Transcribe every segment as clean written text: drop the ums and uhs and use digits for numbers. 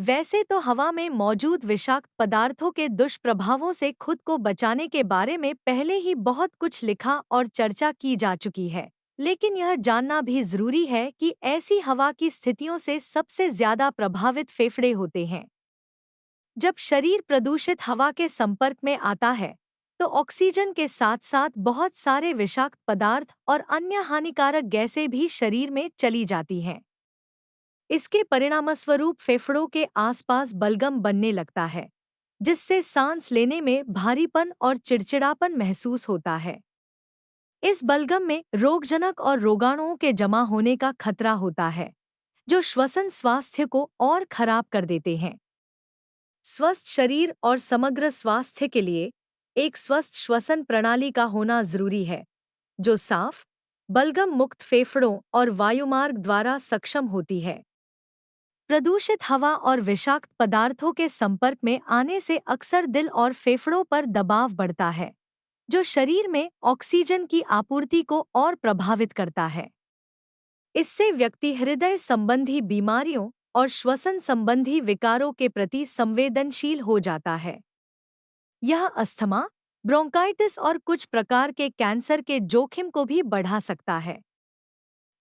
वैसे तो हवा में मौजूद विषाक्त पदार्थों के दुष्प्रभावों से खुद को बचाने के बारे में पहले ही बहुत कुछ लिखा और चर्चा की जा चुकी है। लेकिन यह जानना भी जरूरी है कि ऐसी हवा की स्थितियों से सबसे ज्यादा प्रभावित फेफड़े होते हैं। जब शरीर प्रदूषित हवा के संपर्क में आता है, तो ऑक्सीजन के साथ साथ बहुत सारे विषाक्त पदार्थ और अन्य हानिकारक गैसें भी शरीर में चली जाती हैं। इसके परिणामस्वरूप फेफड़ों के आसपास बलगम बनने लगता है, जिससे सांस लेने में भारीपन और चिड़चिड़ापन महसूस होता है। इस बलगम में रोगजनक और रोगाणुओं के जमा होने का खतरा होता है, जो श्वसन स्वास्थ्य को और खराब कर देते हैं। स्वस्थ शरीर और समग्र स्वास्थ्य के लिए एक स्वस्थ श्वसन प्रणाली का होना जरूरी है, जो साफ, बलगम मुक्त फेफड़ों और वायुमार्ग द्वारा सक्षम होती है। प्रदूषित हवा और विषाक्त पदार्थों के संपर्क में आने से अक्सर दिल और फेफड़ों पर दबाव बढ़ता है, जो शरीर में ऑक्सीजन की आपूर्ति को और प्रभावित करता है। इससे व्यक्ति हृदय संबंधी बीमारियों और श्वसन संबंधी विकारों के प्रति संवेदनशील हो जाता है। यह अस्थमा, ब्रोंकाइटिस और कुछ प्रकार के कैंसर के जोखिम को भी बढ़ा सकता है।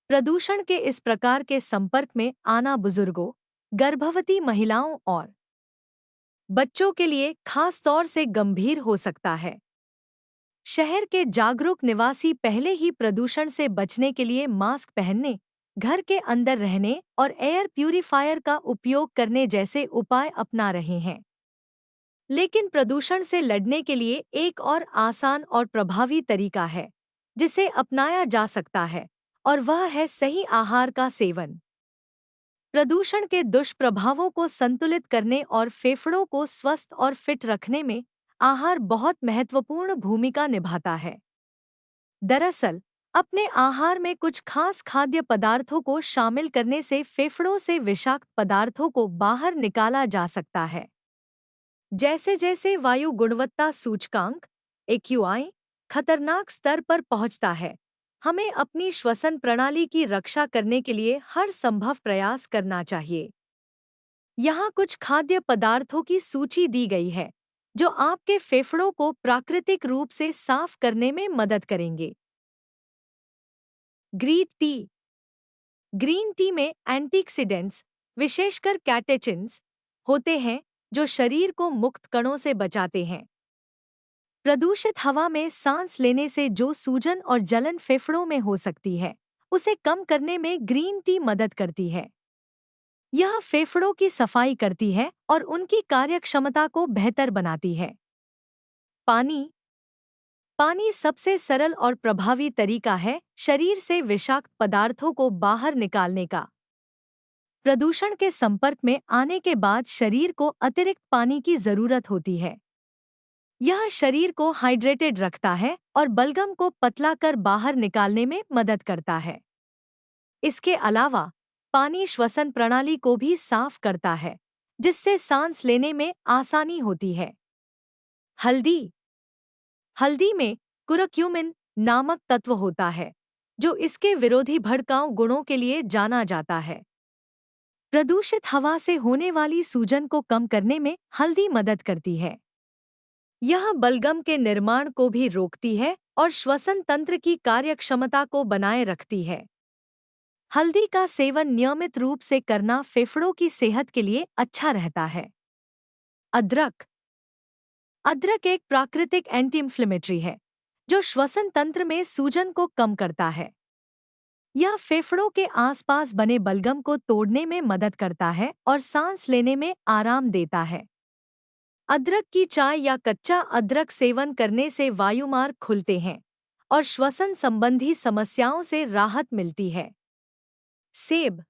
प्रदूषण के इस प्रकार के संपर्क में आना बुजुर्गों, गर्भवती महिलाओं और बच्चों के लिए खास तौर से गंभीर हो सकता है। शहर के जागरूक निवासी पहले ही प्रदूषण से बचने के लिए मास्क पहनने, घर के अंदर रहने और एयर प्यूरिफायर का उपयोग करने जैसे उपाय अपना रहे हैं। लेकिन प्रदूषण से लड़ने के लिए एक और आसान और प्रभावी तरीका है, जिसे अपनाया जा सकता है, और वह है सही आहार का सेवन। प्रदूषण के दुष्प्रभावों को संतुलित करने और फेफड़ों को स्वस्थ और फिट रखने में आहार बहुत महत्वपूर्ण भूमिका निभाता है। दरअसल, अपने आहार में कुछ खास खाद्य पदार्थों को शामिल करने से फेफड़ों से विषाक्त पदार्थों को बाहर निकाला जा सकता है। जैसे जैसे वायु गुणवत्ता सूचकांक AQI खतरनाक स्तर पर पहुंचता है, हमें अपनी श्वसन प्रणाली की रक्षा करने के लिए हर संभव प्रयास करना चाहिए। यहाँ कुछ खाद्य पदार्थों की सूची दी गई है, जो आपके फेफड़ों को प्राकृतिक रूप से साफ करने में मदद करेंगे। Green tea. ग्रीन टी में एंटीऑक्सीडेंट्स, विशेषकर कैटेचिन्स, होते हैं, जो शरीर को मुक्त कणों से बचाते हैं। प्रदूषित हवा में सांस लेने से जो सूजन और जलन फेफड़ों में हो सकती है, उसे कम करने में ग्रीन टी मदद करती है। यह फेफड़ों की सफाई करती है और उनकी कार्यक्षमता को बेहतर बनाती है। पानी। पानी सबसे सरल और प्रभावी तरीका है शरीर से विषाक्त पदार्थों को बाहर निकालने का। प्रदूषण के संपर्क में आने के बाद शरीर को अतिरिक्त पानी की जरूरत होती है। यह शरीर को हाइड्रेटेड रखता है और बलगम को पतला कर बाहर निकालने में मदद करता है। इसके अलावा पानी श्वसन प्रणाली को भी साफ करता है, जिससे सांस लेने में आसानी होती है। हल्दी। हल्दी में कुरक्यूमिन नामक तत्व होता है, जो इसके विरोधी भड़काऊ गुणों के लिए जाना जाता है। प्रदूषित हवा से होने वाली सूजन को कम करने में हल्दी मदद करती है। यह बलगम के निर्माण को भी रोकती है और श्वसन तंत्र की कार्यक्षमता को बनाए रखती है। हल्दी का सेवन नियमित रूप से करना फेफड़ों की सेहत के लिए अच्छा रहता है। अदरक। अदरक एक प्राकृतिक एंटी इंफ्लेमेटरी है, जो श्वसन तंत्र में सूजन को कम करता है। यह फेफड़ों के आसपास बने बलगम को तोड़ने में मदद करता है और सांस लेने में आराम देता है। अदरक की चाय या कच्चा अदरक सेवन करने से वायुमार्ग खुलते हैं और श्वसन संबंधी समस्याओं से राहत मिलती है। सेब।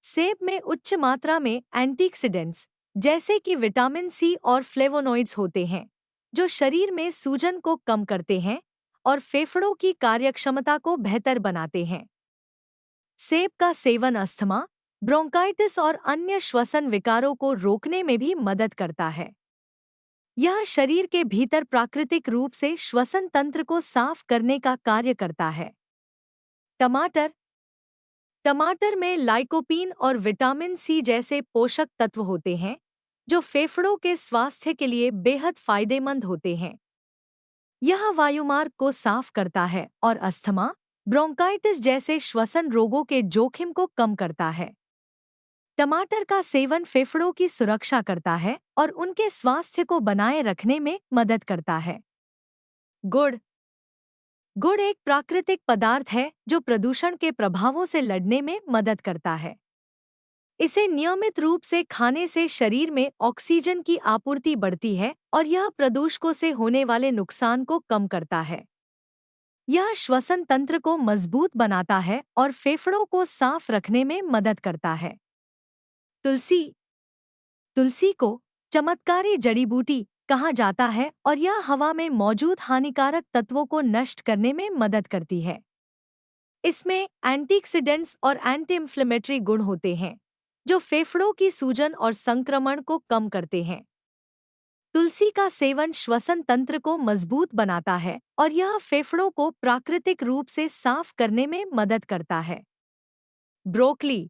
सेब में उच्च मात्रा में एंटीऑक्सीडेंट्स, जैसे कि विटामिन सी और फ्लेवोनॉइड्स होते हैं, जो शरीर में सूजन को कम करते हैं और फेफड़ों की कार्यक्षमता को बेहतर बनाते हैं। सेब का सेवन अस्थमा, ब्रोंकाइटिस और अन्य श्वसन विकारों को रोकने में भी मदद करता है। यह शरीर के भीतर प्राकृतिक रूप से श्वसन तंत्र को साफ करने का कार्य करता है। टमाटर। टमाटर में लाइकोपीन और विटामिन सी जैसे पोषक तत्व होते हैं, जो फेफड़ों के स्वास्थ्य के लिए बेहद फायदेमंद होते हैं। यह वायुमार्ग को साफ करता है और अस्थमा, ब्रोंकाइटिस जैसे श्वसन रोगों के जोखिम को कम करता है। टमाटर का सेवन फेफड़ों की सुरक्षा करता है और उनके स्वास्थ्य को बनाए रखने में मदद करता है। गुड़ गुड़ एक प्राकृतिक पदार्थ है जो प्रदूषण के प्रभावों से लड़ने में मदद करता है। इसे नियमित रूप से खाने से शरीर में ऑक्सीजन की आपूर्ति बढ़ती है और यह प्रदूषकों से होने वाले नुकसान को कम करता है। यह श्वसन तंत्र को मजबूत बनाता है और फेफड़ों को साफ रखने में मदद करता है। तुलसी तुलसी को चमत्कारी जड़ी बूटी कहा जाता है और यह हवा में मौजूद हानिकारक तत्वों को नष्ट करने में मदद करती है। इसमें एंटीऑक्सीडेंट्स और एंटी इंफ्लेमेटरी गुण होते हैं, जो फेफड़ों की सूजन और संक्रमण को कम करते हैं। तुलसी का सेवन श्वसन तंत्र को मजबूत बनाता है और यह फेफड़ों को प्राकृतिक रूप से साफ करने में मदद करता है। ब्रोकली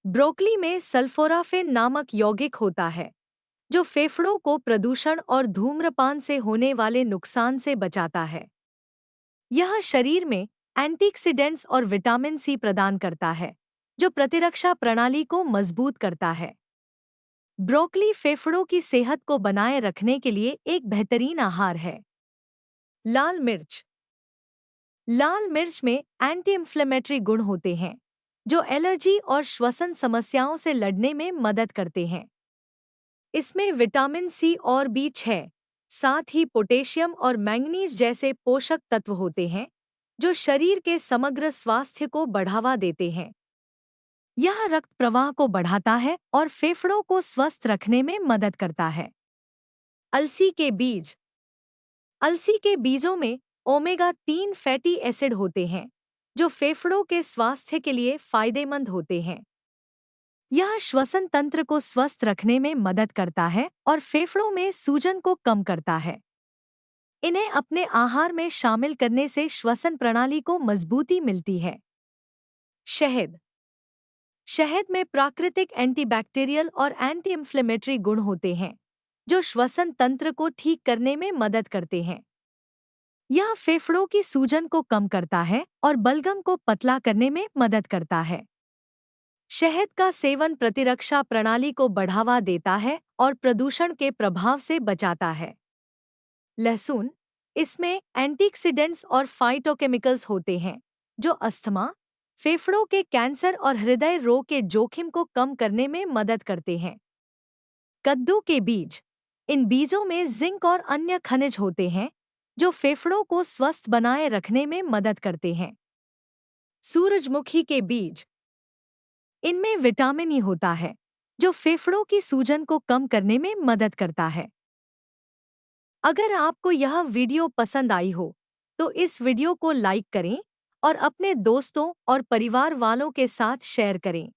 ब्रोकली में सल्फोराफिन नामक यौगिक होता है, जो फेफड़ों को प्रदूषण और धूम्रपान से होने वाले नुकसान से बचाता है। यह शरीर में एंटीऑक्सीडेंट्स और विटामिन सी प्रदान करता है, जो प्रतिरक्षा प्रणाली को मजबूत करता है। ब्रोकली फेफड़ों की सेहत को बनाए रखने के लिए एक बेहतरीन आहार है। लाल मिर्च लाल मिर्च में एंटी इंफ्लेमेटरी गुण होते हैं, जो एलर्जी और श्वसन समस्याओं से लड़ने में मदद करते हैं। इसमें विटामिन सी और बी6, साथ ही पोटेशियम और मैंगनीज जैसे पोषक तत्व होते हैं, जो शरीर के समग्र स्वास्थ्य को बढ़ावा देते हैं। यह रक्त प्रवाह को बढ़ाता है और फेफड़ों को स्वस्थ रखने में मदद करता है। अलसी के बीज अलसी के बीजों में ओमेगा 3 फैटी एसिड होते हैं, जो फेफड़ों के स्वास्थ्य के लिए फायदेमंद होते हैं। यह श्वसन तंत्र को स्वस्थ रखने में मदद करता है और फेफड़ों में सूजन को कम करता है। इन्हें अपने आहार में शामिल करने से श्वसन प्रणाली को मजबूती मिलती है। शहद शहद में प्राकृतिक एंटीबैक्टीरियल और एंटी इंफ्लेमेटरी गुण होते हैं, जो श्वसन तंत्र को ठीक करने में मदद करते हैं। यह फेफड़ों की सूजन को कम करता है और बलगम को पतला करने में मदद करता है। शहद का सेवन प्रतिरक्षा प्रणाली को बढ़ावा देता है और प्रदूषण के प्रभाव से बचाता है। लहसुन इसमें एंटीऑक्सीडेंट्स और फाइटोकेमिकल्स होते हैं, जो अस्थमा, फेफड़ों के कैंसर और हृदय रोग के जोखिम को कम करने में मदद करते हैं। कद्दू के बीज इन बीजों में जिंक और अन्य खनिज होते हैं, जो फेफड़ों को स्वस्थ बनाए रखने में मदद करते हैं। सूरजमुखी के बीज इनमें विटामिन ई होता है, जो फेफड़ों की सूजन को कम करने में मदद करता है। अगर आपको यह वीडियो पसंद आई हो, तो इस वीडियो को लाइक करें और अपने दोस्तों और परिवार वालों के साथ शेयर करें।